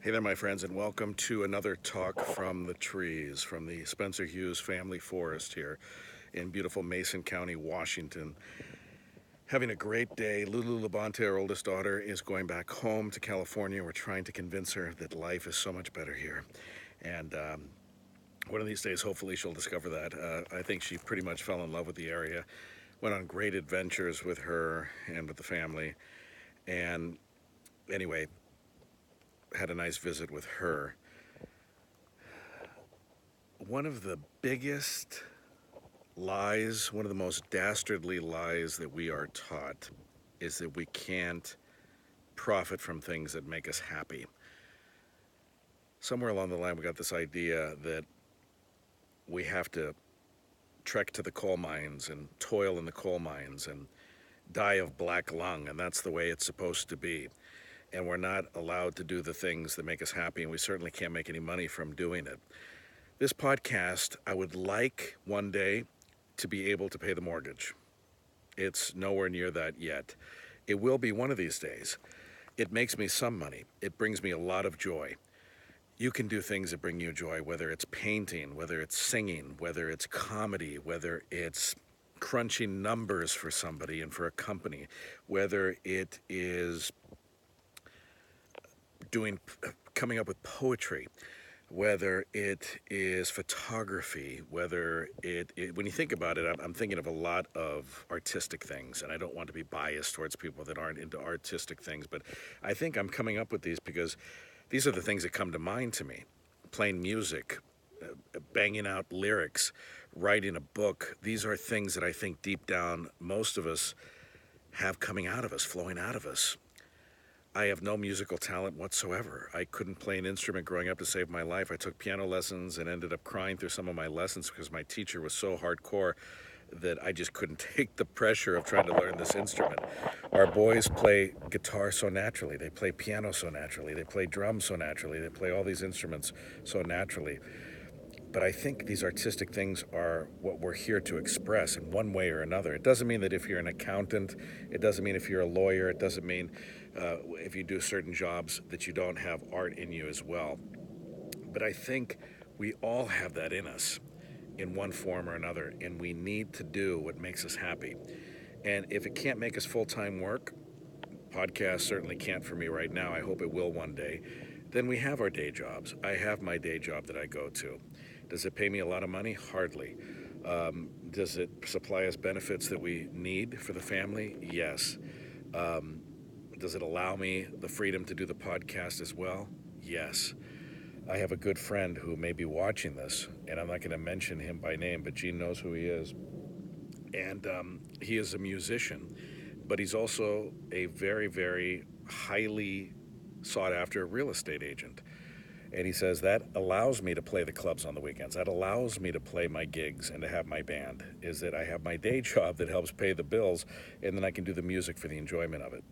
Hey there, my friends, and welcome to another talk from the trees, from the Spencer Hughes Family Forest here in beautiful Mason County, Washington. Having a great day. Lulu Labonte, our oldest daughter, is going back home to California. We're trying to convince her that life is so much better here. And one of these days, hopefully, she'll discover that. I think she pretty much fell in love with the area, went on great adventures with her and with the family. And anyway, had a nice visit with her. One of the biggest lies, one of the most dastardly lies that we are taught is that we can't profit from things that make us happy. Somewhere along the line, we got this idea that we have to trek to the coal mines and toil in the coal mines and die of black lung, and that's the way it's supposed to be. And we're not allowed to do the things that make us happy, and we certainly can't make any money from doing it. This podcast, I would like one day to be able to pay the mortgage. It's nowhere near that yet. It will be one of these days. It makes me some money. It brings me a lot of joy. You can do things that bring you joy, whether it's painting, whether it's singing, whether it's comedy, whether it's crunching numbers for somebody and for a company, whether it is coming up with poetry, whether it is photography, whether when you think about it, I'm thinking of a lot of artistic things, and I don't want to be biased towards people that aren't into artistic things, but I think I'm coming up with these because these are the things that come to mind to me. Playing music, banging out lyrics, writing a book, these are things that I think deep down most of us have coming out of us, flowing out of us. I have no musical talent whatsoever. I couldn't play an instrument growing up to save my life. I took piano lessons and ended up crying through some of my lessons because my teacher was so hardcore that I just couldn't take the pressure of trying to learn this instrument. Our boys play guitar so naturally. They play piano so naturally. They play drums so naturally. They play all these instruments so naturally. But I think these artistic things are what we're here to express in one way or another. It doesn't mean that if you're an accountant, it doesn't mean if you're a lawyer, it doesn't mean if you do certain jobs that you don't have art in you as well. But I think we all have that in us in one form or another, and we need to do what makes us happy. And if it can't make us full-time work, podcast certainly can't for me right now. I hope it will one day. Then we have our day jobs. I have my day job that I go to. Does it pay me a lot of money? Hardly. Does it supply us benefits that we need for the family? Yes. Does it allow me the freedom to do the podcast as well? Yes. I have a good friend who may be watching this, and I'm not going to mention him by name, but Gene knows who he is. And he is a musician, but he's also a very, very highly sought after real estate agent. And he says that allows me to play the clubs on the weekends. That allows me to play my gigs and to have my band, is that I have my day job that helps pay the bills, and then I can do the music for the enjoyment of it.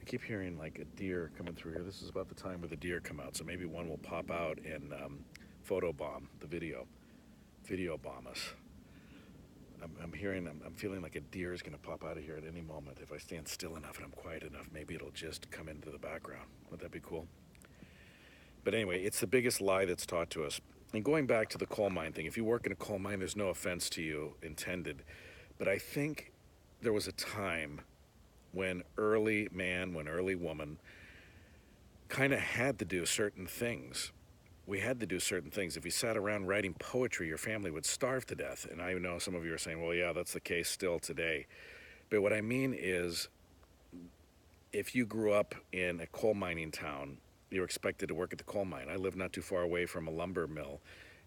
I keep hearing like a deer coming through here. This is about the time where the deer come out, so maybe one will pop out and photobomb the video bomb us. I'm feeling like a deer is going to pop out of here at any moment. If I stand still enough and I'm quiet enough, maybe it'll just come into the background. Would that be cool? But anyway, it's the biggest lie that's taught to us. And going back to the coal mine thing, if you work in a coal mine, there's no offense to you intended. But I think there was a time when early man, when early woman kind of had to do certain things. We had to do certain things. If you sat around writing poetry, your family would starve to death. And I know some of you are saying, well, yeah, that's the case still today. But what I mean is, if you grew up in a coal mining town, you were expected to work at the coal mine. I live not too far away from a lumber mill,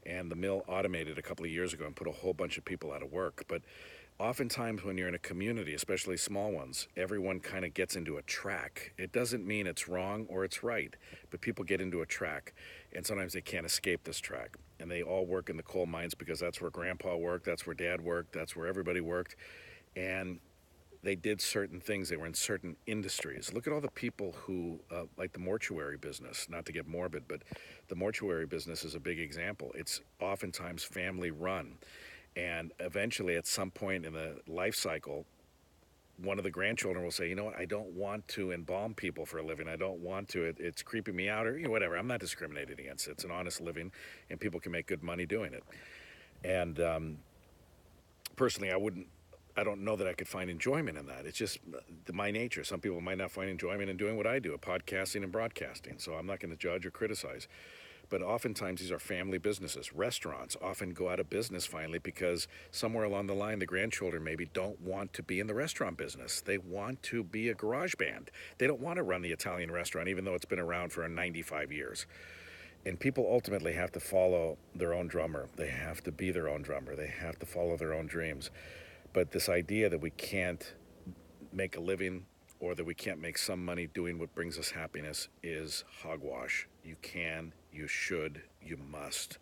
and the mill automated a couple of years ago and put a whole bunch of people out of work. But oftentimes when you're in a community, especially small ones, everyone kind of gets into a track. It doesn't mean it's wrong or it's right, but people get into a track, and sometimes they can't escape this track. And they all work in the coal mines because that's where grandpa worked, that's where dad worked, that's where everybody worked. And they did certain things. They were in certain industries. Look at all the people who, like the mortuary business, not to get morbid, but the mortuary business is a big example. It's oftentimes family run. And eventually, at some point in the life cycle, one of the grandchildren will say, you know what, I don't want to embalm people for a living. I don't want to. It's creeping me out, or whatever. I'm not discriminating against it. It's an honest living, and people can make good money doing it. And personally, I don't know that I could find enjoyment in that. It's just my nature. Some people might not find enjoyment in doing what I do, podcasting and broadcasting. So I'm not going to judge or criticize. But oftentimes these are family businesses. Restaurants often go out of business finally because somewhere along the line, the grandchildren maybe don't want to be in the restaurant business. They want to be a garage band. They don't want to run the Italian restaurant, even though it's been around for 95 years. And people ultimately have to follow their own drummer. They have to be their own drummer. They have to follow their own dreams. But this idea that we can't make a living or that we can't make some money doing what brings us happiness is hogwash. You can, you should, you must.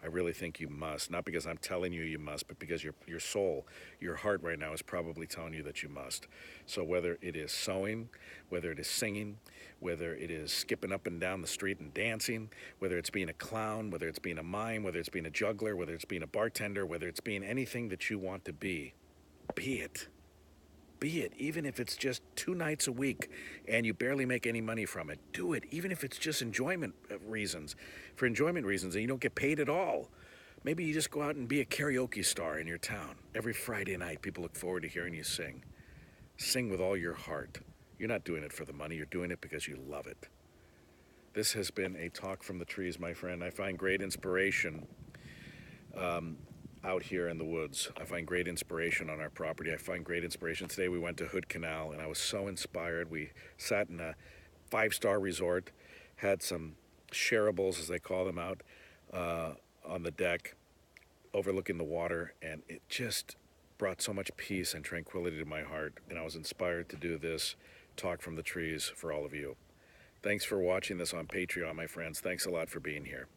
I really think you must. Not because I'm telling you you must, but because your soul, your heart right now is probably telling you that you must. So whether it is sewing, whether it is singing, whether it is skipping up and down the street and dancing, whether it's being a clown, whether it's being a mime, whether it's being a juggler, whether it's being a bartender, whether it's being anything that you want to be it. Be it, even if it's just 2 nights a week and you barely make any money from it. Do it, even if it's just enjoyment reasons. For enjoyment reasons, and you don't get paid at all. Maybe you just go out and be a karaoke star in your town. Every Friday night, people look forward to hearing you sing. Sing with all your heart. You're not doing it for the money, you're doing it because you love it. This has been a talk from the trees, my friend. I find great inspiration out here in the woods. I find great inspiration on our property. I find great inspiration. Today we went to Hood Canal and I was so inspired. We sat in a 5-star resort, had some shareables, as they call them, out on the deck, overlooking the water, and it just brought so much peace and tranquility to my heart. And I was inspired to do this talk from the trees for all of you. Thanks for watching this on Patreon, my friends. Thanks a lot for being here.